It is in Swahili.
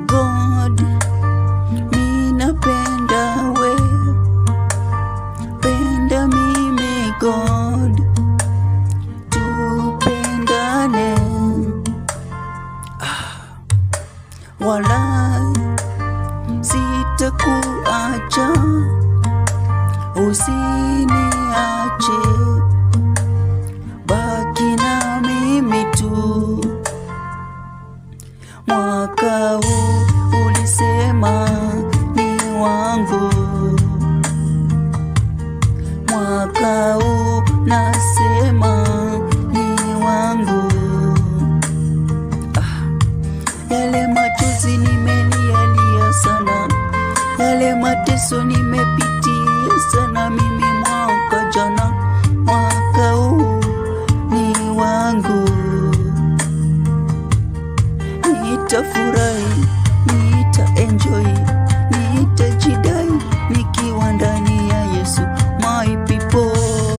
God, minapenda we, penda mimi God, tupendane. Walai sitakuacha, usiniache, baki na mimi tu. Mwaka huu ulisema ni wangu, mwaka huu nasema ni wangu. Yale machozi nimelialia sana, yale mateso nimepitia sana mimi mwaka jana, mwaka huu ni wangu. Nitafurahi, nita enjoy,